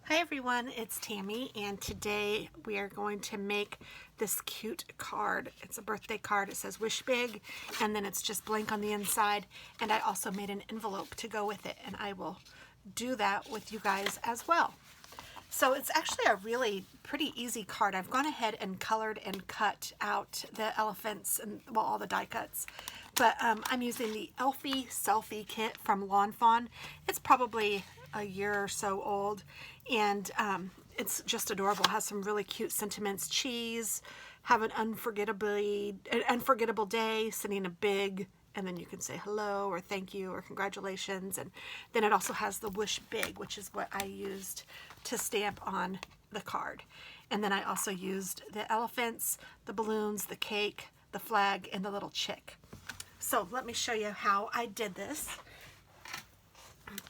Hi everyone, it's Tammy, and today we are going to make this cute card. It's a birthday card. It says wish big, and then it's just blank on the inside, and I also made an envelope to go with it, and I will do that with you guys as well. So it's actually a really pretty easy card. I've gone ahead and colored and cut out the elephants and, well, all the die cuts. But I'm using the Elphie Selfie kit from Fawn. It's probably a year or so old, and it's just adorable. It has some really cute sentiments. Cheese, have an unforgettable day, sending a big, and then you can say hello or thank you or congratulations. And then it also has the wish big, which is what I used to stamp on the card. And then I also used the elephants, the balloons, the cake, the flag, and the little chick. So let me show you how I did this.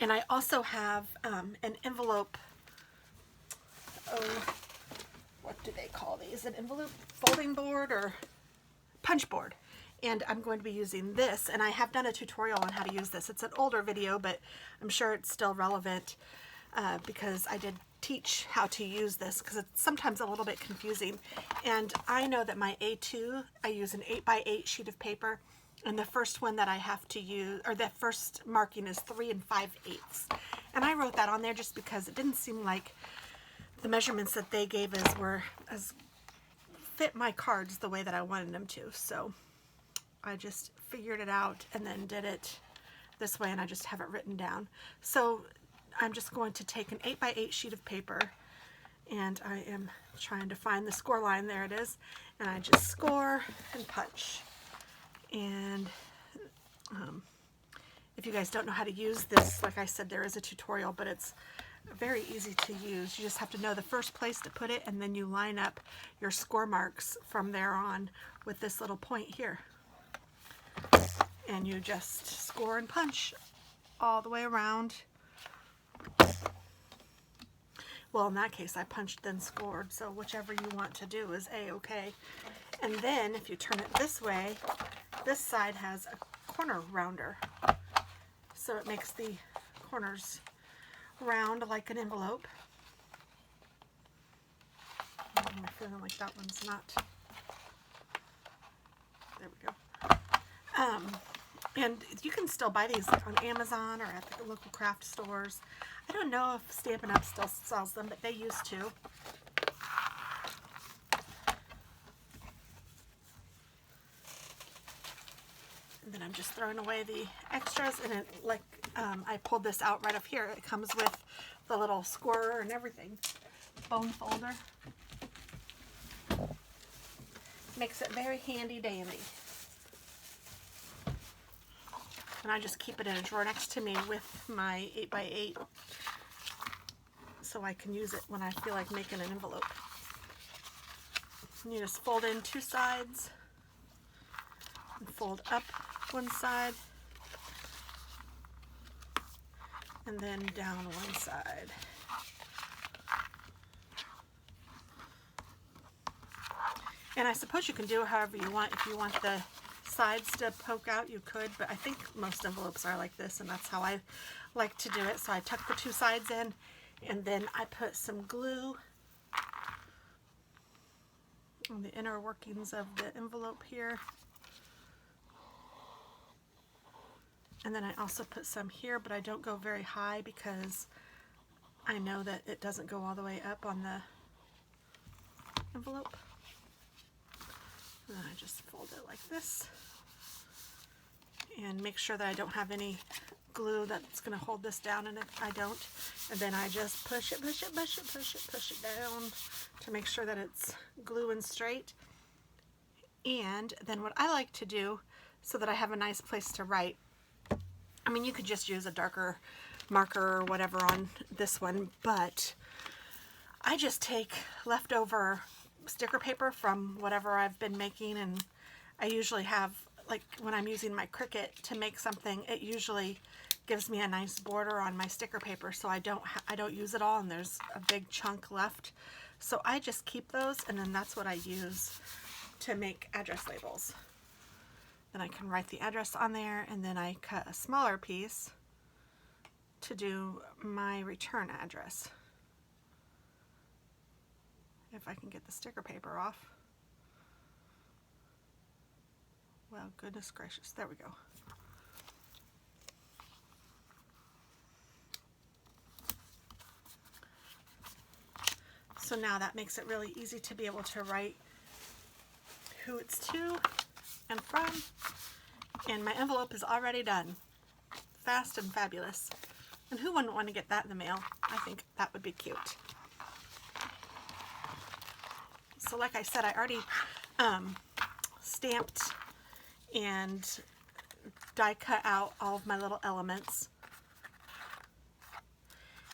And I also have an envelope, what do they call these? An envelope folding board or punch board. And I'm going to be using this, and I have done a tutorial on how to use this. It's an older video, but I'm sure it's still relevant because I did teach how to use this because it's sometimes a little bit confusing. And I know that my A2, I use an 8x8 sheet of paper, and the first one that I have to use, or the first marking, is 3 5/8. And I wrote that on there just because it didn't seem like the measurements that they gave us were as fit my cards the way that I wanted them to. So I just figured it out and then did it this way, and I just have it written down. So I'm just going to take an 8x8 sheet of paper, and I am trying to find the score line. There it is. And I just score and punch. And if you guys don't know how to use this, like I said, there is a tutorial, but it's very easy to use. You just have to know the first place to put it, and then you line up your score marks from there on with this little point here. And you just score and punch all the way around. Well, in that case, I punched then scored, so whichever you want to do is A-okay. And then if you turn it this way, this side has a corner rounder. So it makes the corners round like an envelope. I'm feeling like that one's not. There we go. And you can still buy these on Amazon or at the local craft stores. I don't know if Stampin' Up! Still sells them, but they used to. And then I'm just throwing away the extras, and I pulled this out right up here. It comes with the little scorer and everything. Bone folder. Makes it very handy dandy. And I just keep it in a drawer next to me with my 8x8 so I can use it when I feel like making an envelope. And you just fold in two sides and fold up one side and then down one side. And I suppose you can do it however you want. If you want the sides to poke out, you could, but I think most envelopes are like this, and that's how I like to do it. So I tuck the two sides in, and then I put some glue on the inner workings of the envelope here. And then I also put some here, but I don't go very high because I know that it doesn't go all the way up on the envelope. And then I just fold it like this and make sure that I don't have any glue that's going to hold this down, and if I don't, and then I just push it down to make sure that it's glue and straight. And then what I like to do, so that I have a nice place to write, I mean, you could just use a darker marker or whatever on this one, but I just take leftover sticker paper from whatever I've been making, and I usually have, like when I'm using my Cricut to make something, it usually gives me a nice border on my sticker paper, so I don't use it all and there's a big chunk left. So I just keep those, and then that's what I use to make address labels. Then I can write the address on there, and then I cut a smaller piece to do my return address. if I can get the sticker paper off. Well, goodness gracious, there we go. So now that makes it really easy to be able to write who it's to and from. And my envelope is already done. Fast and fabulous. And who wouldn't want to get that in the mail? I think that would be cute. So like I said, I already stamped and die cut out all of my little elements.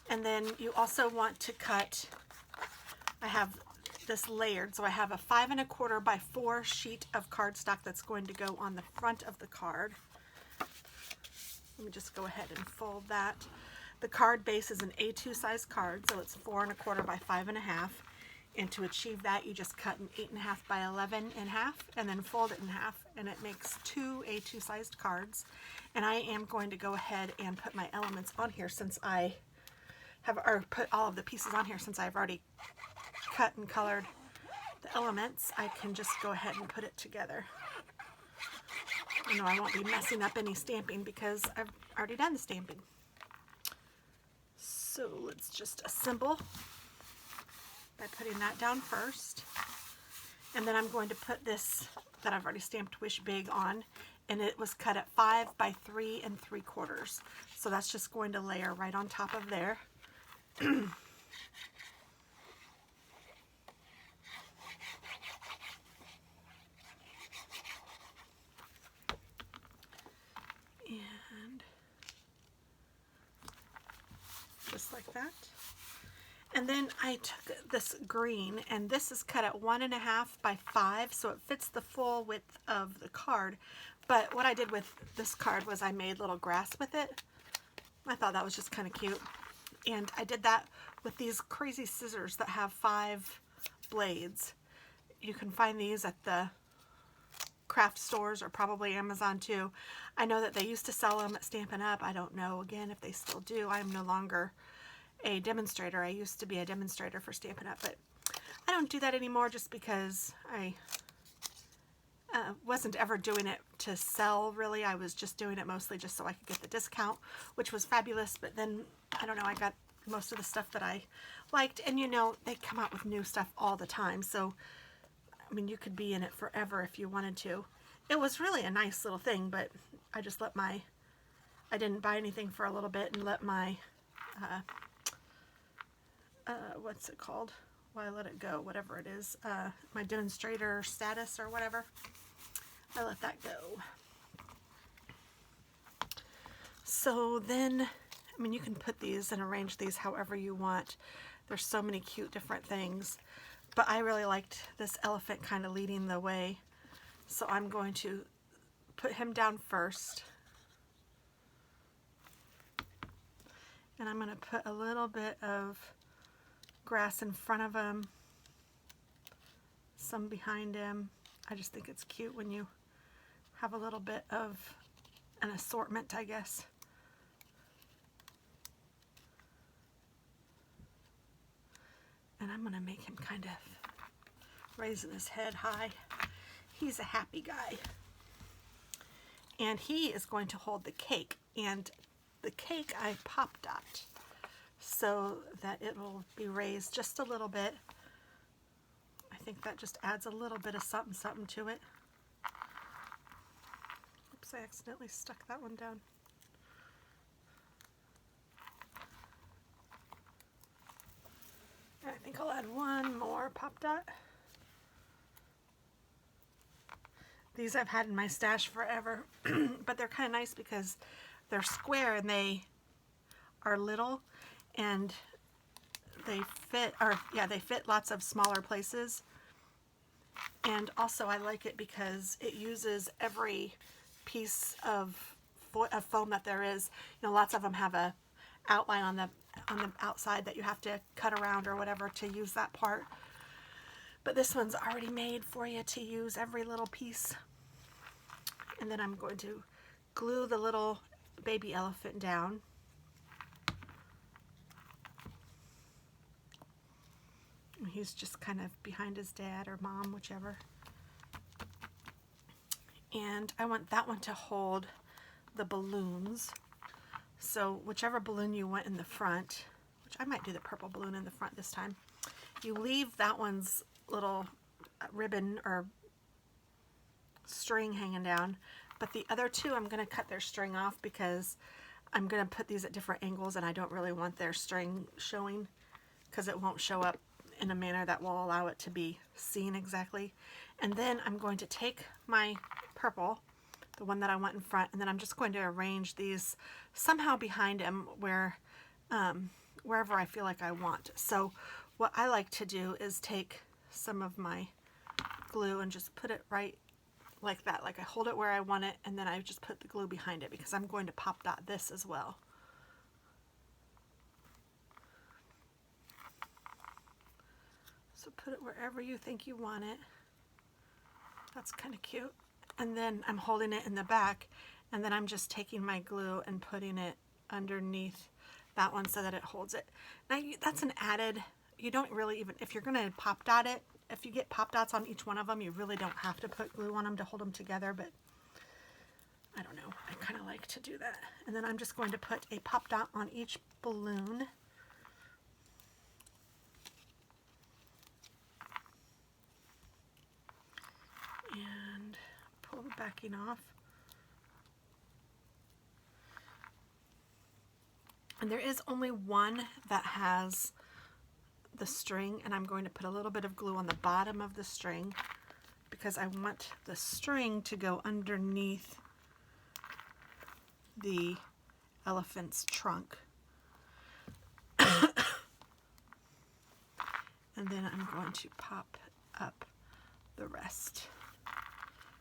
And then you also want to cut, I have this layered, so I have a 5 1/4 by 4 sheet of cardstock that's going to go on the front of the card. Let me just go ahead and fold that. The card base is an A2 size card, so it's 4 1/4 by 5 1/2. And to achieve that, you just cut an 8 1/2 by 11 1/2 and then fold it in half, and it makes 2 A2 sized cards. And I am going to go ahead and put my elements on here since I have, or put all of the pieces on here since I've already cut and colored the elements. I can just go ahead and put it together. I know I won't be messing up any stamping because I've already done the stamping. So let's just assemble by putting that down first. And then I'm going to put this that I've already stamped Wish Big on, and it was cut at 5 by 3 3/4. So that's just going to layer right on top of there. And just like that. And then I took this green, and this is cut at 1 1/2 by 5, so it fits the full width of the card. But what I did with this card was I made little grass with it. I thought that was just kind of cute. And I did that with these crazy scissors that have 5 blades. You can find these at the craft stores or probably Amazon too. I know that they used to sell them at Stampin' Up. I don't know, again, if they still do. I'm no longer a demonstrator. I used to be a demonstrator for Stampin' Up, but I don't do that anymore just because I wasn't ever doing it to sell, really. I was just doing it mostly just so I could get the discount, which was fabulous. But then, I don't know, I got most of the stuff that I liked, and you know, they come out with new stuff all the time. So, I mean, you could be in it forever if you wanted to. It was really a nice little thing, but I just let my, I didn't buy anything for a little bit and let my, what's it called? Well, I let it go, whatever it is, my demonstrator status or whatever. I let that go. So then, I mean, you can put these and arrange these however you want. There's so many cute different things. But I really liked this elephant kind of leading the way. So I'm going to put him down first. And I'm going to put a little bit of grass in front of him, some behind him. I just think it's cute when you have a little bit of an assortment, I guess. And I'm going to make him kind of raising his head high. He's a happy guy. And he is going to hold the cake. And the cake I pop dot so that it will be raised just a little bit. I think that just adds a little bit of something something to it. Oops, I accidentally stuck that one down. I think I'll add one more pop dot. These I've had in my stash forever, but they're kind of nice because they're square and they are little and they fit, or yeah, they fit lots of smaller places. And also I like it because it uses every piece of foam that there is. You know, lots of them have a outline on the outside that you have to cut around or whatever to use that part. But this one's already made for you to use every little piece. And then I'm going to glue the little baby elephant down. He's just kind of behind his dad or mom, whichever. And I want that one to hold the balloons. So whichever balloon you want in the front, which I might do the purple balloon in the front this time, you leave that one's little ribbon or string hanging down. But the other two, I'm going to cut their string off because I'm going to put these at different angles and I don't really want their string showing because it won't show up in a manner that will allow it to be seen exactly. And then I'm going to take my purple, the one that I want in front, and then I'm just going to arrange these somehow behind him where wherever I feel like I want. So what I like to do is take some of my glue and just put it right like that. Like I hold it where I want it and then I just put the glue behind it because I'm going to pop dot this as well. So put it wherever you think you want it. That's kind of cute. And then I'm holding it in the back and then I'm just taking my glue and putting it underneath that one so that it holds it. Now that's an added, you don't really even, if you're going to pop dot it, if you get pop dots on each one of them, you really don't have to put glue on them to hold them together, but I don't know, I kind of like to do that. And then I'm just going to put a pop dot on each balloon. And pull the backing off. And there is only one that has the string, and I'm going to put a little bit of glue on the bottom of the string because I want the string to go underneath the elephant's trunk. And then I'm going to pop up the rest.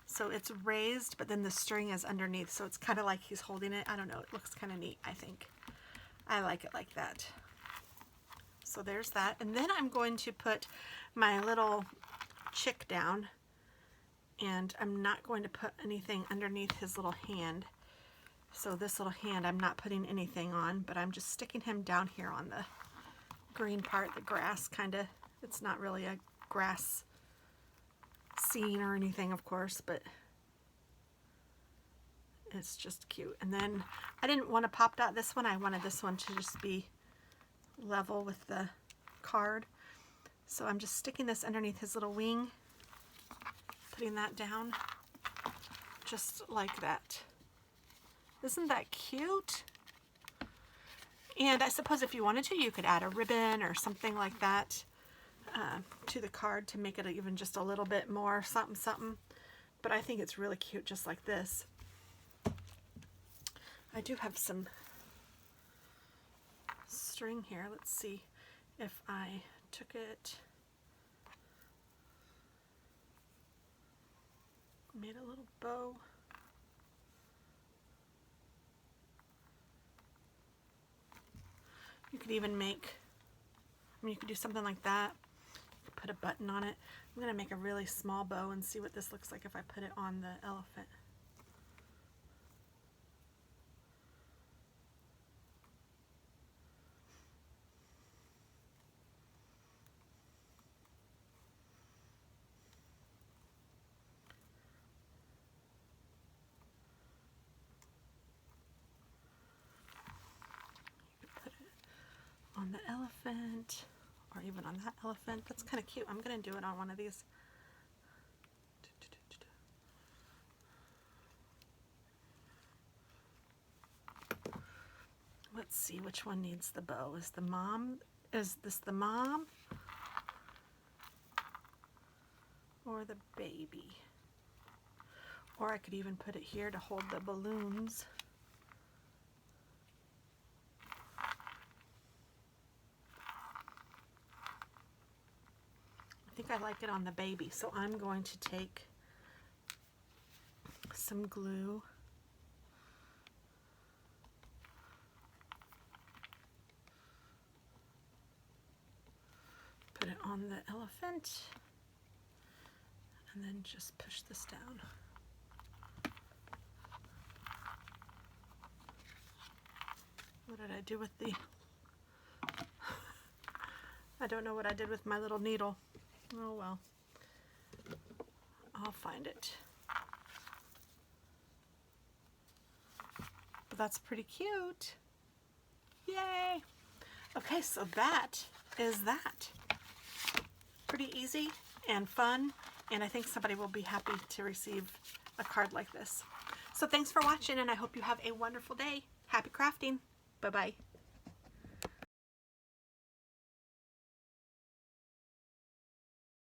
So it's raised, but then the string is underneath, so it's kind of like he's holding it. I don't know, it looks kind of neat, I think. I like it like that. So there's that. And then I'm going to put my little chick down, and I'm not going to put anything underneath his little hand. So this little hand I'm not putting anything on, but I'm just sticking him down here on the green part, the grass kind of. It's not really a grass scene or anything, of course, but it's just cute. And then I didn't want to pop dot this one. I wanted this one to just be level with the card. So I'm just sticking this underneath his little wing, putting that down just like that. Isn't that cute? And I suppose if you wanted to, you could add a ribbon or something like that to the card to make it even just a little bit more something something. But I think it's really cute just like this. I do have some string here. Let's see if I took it, made a little bow. You could even make, I mean, you could do something like that. Put a button on it. I'm going to make a really small bow and see what this looks like if I put it on the elephant. On the elephant, or even on that elephant. That's kind of cute. I'm going to do it on one of these. Let's see which one needs the bow. Is this the mom? Or the baby? Or I could even put it here to hold the balloons. I think I like it on the baby, so I'm going to take some glue. Put it on the elephant, and then just push this down. What did I do with the... I don't know what I did with my little needle. Oh well. I'll find it. But that's pretty cute. Yay! Okay, so that is that. Pretty easy and fun, and I think somebody will be happy to receive a card like this. So thanks for watching, and I hope you have a wonderful day. Happy crafting. Bye-bye.